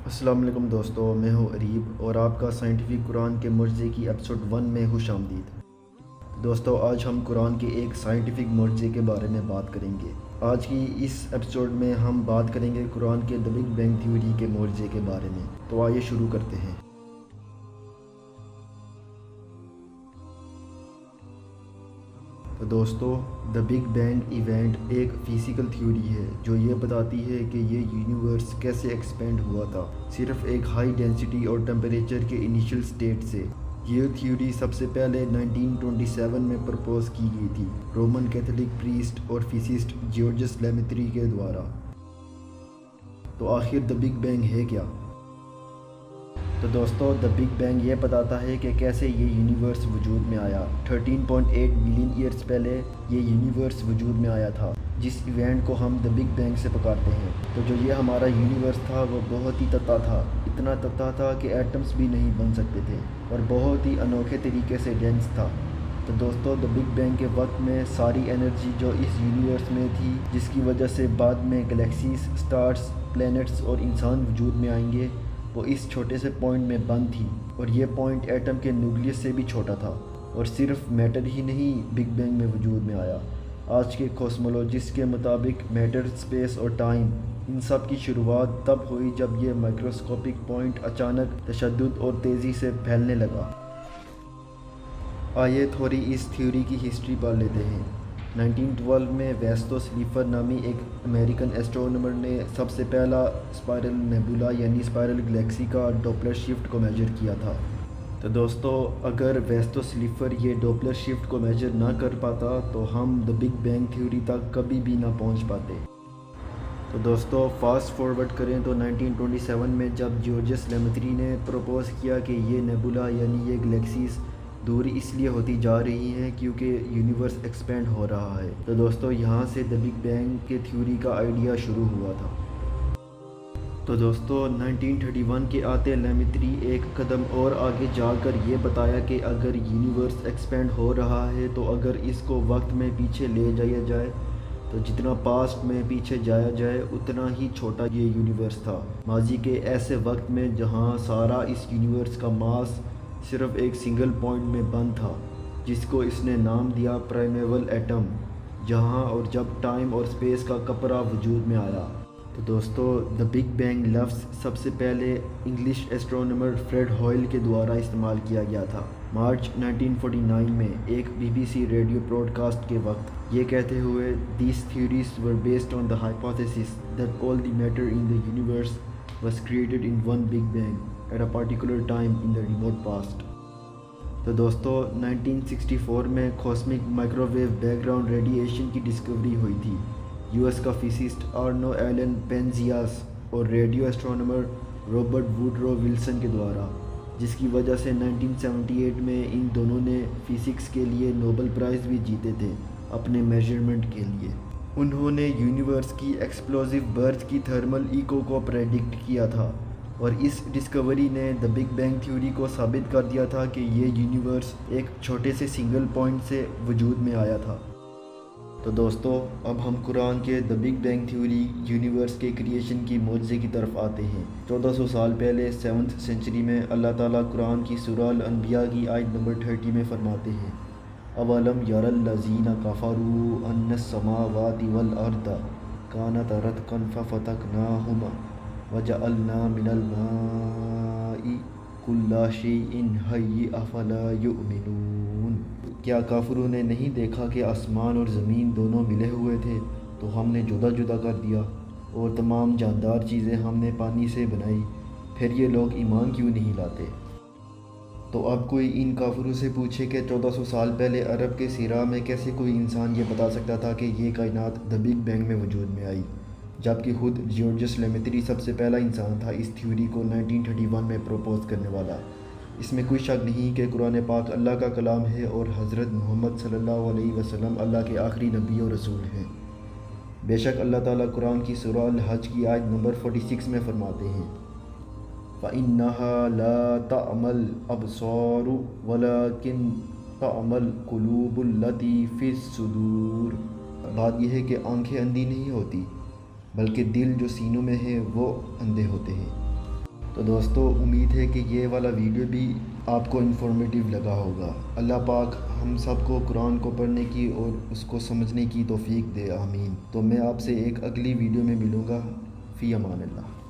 السلام علیکم دوستو، میں ہوں عریب اور آپ کا سائنٹیفک قرآن کے معجزے کی ایپیسوڈ 1 میں خوش آمدید۔ دوستو، آج ہم قرآن کے ایک سائنٹیفک معجزے کے بارے میں بات کریں گے۔ آج کی اس ایپیسوڈ میں ہم بات کریں گے قرآن کے دی بگ بینگ تھیوری کے معجزے کے بارے میں۔ تو آئیے شروع کرتے ہیں۔ تو دوستو، دی بگ بینگ ایونٹ ایک فزیکل تھیوری ہے جو یہ بتاتی ہے کہ یہ یونیورس کیسے ایکسپینڈ ہوا تھا، صرف ایک ہائی ڈینسٹی اور ٹیمپریچر کے انیشل سٹیٹ سے۔ یہ تھیوری سب سے پہلے 1927 میں پرپوز کی گئی تھی رومن کیتھولک پریسٹ اور فزسسٹ جیورجس لیمیتری کے دوارا۔ تو آخر دی بگ بینگ ہے کیا؟ تو دوستو، دی بگ بینگ یہ بتاتا ہے کہ کیسے یہ یونیورس وجود میں آیا۔ 13.8 بلین ایئرز پہلے یہ یونیورس وجود میں آیا تھا، جس ایونٹ کو ہم دی بگ بینگ سے پکارتے ہیں۔ تو جو یہ ہمارا یونیورس تھا وہ بہت ہی تتا تھا، اتنا تتا تھا کہ ایٹمز بھی نہیں بن سکتے تھے، اور بہت ہی انوکھے طریقے سے ڈینس تھا۔ تو دوستو، دی بگ بینگ کے وقت میں ساری انرجی جو اس یونیورس میں تھی، جس کی وجہ سے بعد میں گلیکسیز، سٹارز، پلینٹس اور انسان وجود میں آئیں گے، وہ اس چھوٹے سے پوائنٹ میں بند تھی، اور یہ پوائنٹ ایٹم کے نیوکلیس سے بھی چھوٹا تھا، اور صرف میٹر ہی نہیں بگ بینگ میں وجود میں آیا۔ آج کے کوسمولوجسٹ کے مطابق میٹر، اسپیس اور ٹائم، ان سب کی شروعات تب ہوئی جب یہ مائکروسکوپک پوائنٹ اچانک تشدد اور تیزی سے پھیلنے لگا۔ آئیے تھوڑی اس تھیوری کی ہسٹری پڑھ لیتے ہیں۔ 1912 میں ویسٹو سلیفر نامی ایک امریکن ایسٹرونومر نے سب سے پہلا اسپائرل نیبولا یعنی اسپائرل گلیکسی کا ڈوپلر شفٹ کو میجر کیا تھا۔ تو دوستو، اگر ویسٹو سلیفر یہ ڈوپلر شفٹ کو میجر نہ کر پاتا تو ہم دی بگ بینگ تھیوری تک کبھی بھی نہ پہنچ پاتے۔ تو دوستو، فاسٹ فارورڈ کریں تو 1927 میں جب جیورجس لیمیتری نے پروپوز کیا کہ یہ نیبولا یعنی یہ گلیکسیز دور اس لیے ہوتی جا رہی ہیں کیونکہ یونیورس ایکسپینڈ ہو رہا ہے، تو دوستو یہاں سے دی بگ بینگ کے تھیوری کا آئیڈیا شروع ہوا تھا۔ تو دوستو، 1931 کے آتے لیمیتری ایک قدم اور آگے جا کر یہ بتایا کہ اگر یونیورس ایکسپینڈ ہو رہا ہے تو اگر اس کو وقت میں پیچھے لے جایا جائے تو جتنا پاسٹ میں پیچھے جایا جائے اتنا ہی چھوٹا یہ یونیورس تھا، ماضی کے ایسے وقت میں جہاں سارا اس یونیورس کا ماس صرف ایک سنگل پوائنٹ میں بند تھا، جس کو اس نے نام دیا پرائمیول ایٹم، جہاں اور جب ٹائم اور اسپیس کا قطرہ وجود میں آیا۔ تو دوستو، دی بگ بینگ لفظ سب سے پہلے انگلش ایسٹرونومر فریڈ ہوئل کے دوارا استعمال کیا گیا تھا مارچ 1949 میں ایک BBC ریڈیو براڈ کاسٹ کے وقت، یہ کہتے ہوئے "These theories were based on the hypothesis that all the matter in the universe was created in one big bang at a particular time in the remote past". تو دوستو، 1964 میں cosmic microwave background radiation کی discovery ہوئی تھی US کا physicist Arno Allen Penzias اور radio astronomer Robert Woodrow Wilson کے دوارا، جس کی وجہ سے 1978 میں ان دونوں نے فزکس کے لیے نوبل پرائز بھی جیتے تھے اپنے میجرمنٹ کے لیے۔ انہوں نے یونیورس کی ایکسپلوسیو برتھ کی تھرمل ایکو کو پریڈکٹ کیا تھا، اور اس ڈسکوری نے دی بگ بینگ تھیوری کو ثابت کر دیا تھا کہ یہ یونیورس ایک چھوٹے سے سنگل پوائنٹ سے وجود میں آیا تھا۔ تو دوستو، اب ہم قرآن کے the big bang theory universe کے کریشن کی معجزے کی طرف آتے ہیں۔ 1400 سال پہلے 7ویں سینچری میں اللہ تعالیٰ قرآن کی سورہ الانبیاء کی آیت نمبر 30 میں فرماتے ہیں: اولم یر الذین کفروا ان السماوات والارض کانتا رتقا ففتقناہما وجعلنا من الماء کل شیء حی افلا یؤمنون۔ کیا کافروں نے نہیں دیکھا کہ آسمان اور زمین دونوں ملے ہوئے تھے تو ہم نے جدا جدا کر دیا، اور تمام جاندار چیزیں ہم نے پانی سے بنائی، پھر یہ لوگ ایمان کیوں نہیں لاتے؟ تو اب کوئی ان کافروں سے پوچھے کہ 1400 سال پہلے عرب کے صحرا میں کیسے کوئی انسان یہ بتا سکتا تھا کہ یہ کائنات دی بگ بینگ میں وجود میں آئی، جبکہ خود جیورجس لیمیتری سب سے پہلا انسان تھا اس تھیوری کو 1931 میں پروپوز کرنے والا۔ اس میں کوئی شک نہیں کہ قرآن پاک اللہ کا کلام ہے اور حضرت محمد صلی اللہ علیہ وسلم اللہ کے آخری نبی اور رسول ہیں۔ بے شک اللہ تعالیٰ قرآن کی سورہ الحج کی آیت نمبر 46 میں فرماتے ہیں: فَإِنَّهَا لَا تَعْمَى الْأَبْصَارُ وَلَكِنْ تَعْمَى الْقُلُوبُ الَّتِي فِي الصُّدُورِ۔ بات یہ ہے کہ آنکھیں اندھی نہیں ہوتی، بلکہ دل جو سینوں میں ہے وہ اندھے ہوتے ہیں۔ تو دوستو امید ہے کہ یہ والا ویڈیو بھی آپ کو انفارمیٹیو لگا ہوگا۔ اللہ پاک ہم سب کو قرآن کو پڑھنے کی اور اس کو سمجھنے کی توفیق دے، آمین۔ تو میں آپ سے ایک اگلی ویڈیو میں ملوں گا، فی امان اللہ۔